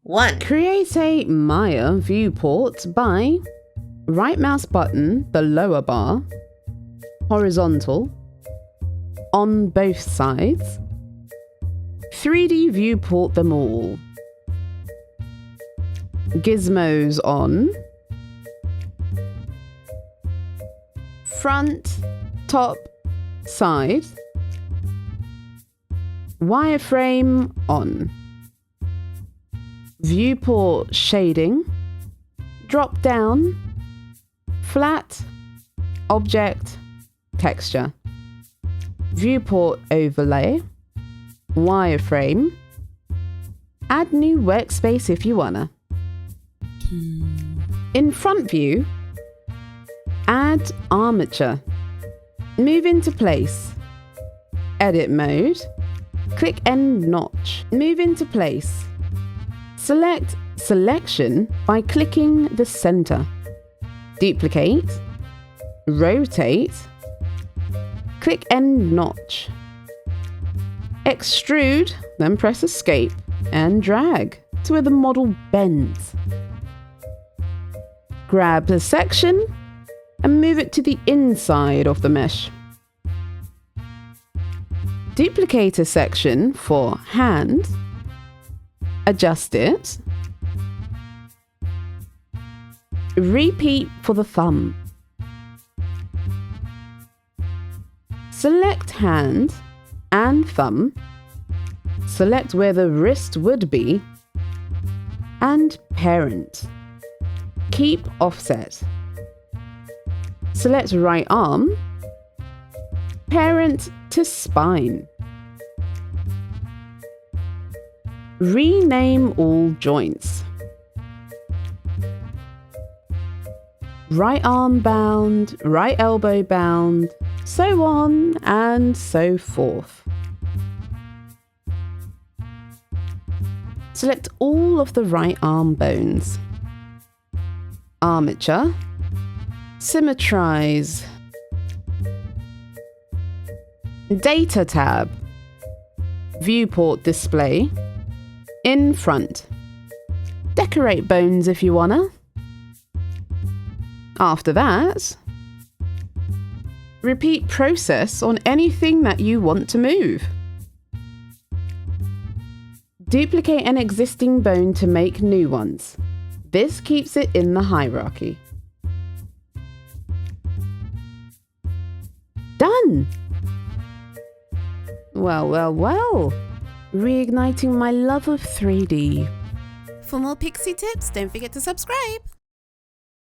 1. Create a Maya viewport by right mouse button the lower bar, horizontal, on both sides, 3D viewport them all. Gizmos on, front, top, side, wireframe on. Viewport shading, drop down, flat, object, texture. Viewport overlay, wireframe. Add new workspace if you wanna. In front view, add armature. Move into place. Edit mode. Click end notch. Move into place. Select selection by clicking the center. Duplicate. Rotate. Click end notch. Extrude, then press escape and drag to where the model bends. Grab the section and move it to the inside of the mesh. Duplicate a section for hand. Adjust it. Repeat for the thumb. Select hand and thumb. Select where the wrist would be and parent. Keep offset. Select right arm. Parent to spine. Rename all joints. Right arm bound, right elbow bound, so on and so forth. Select all of the right arm bones. Armature. Symmetrize. Data tab. Viewport display. In front. Decorate bones if you wanna. After that, repeat process on anything that you want to move. Duplicate an existing bone to make new ones. This keeps it in the hierarchy. Done! Well. Reigniting my love of 3D. For more Pixie tips, don't forget to subscribe.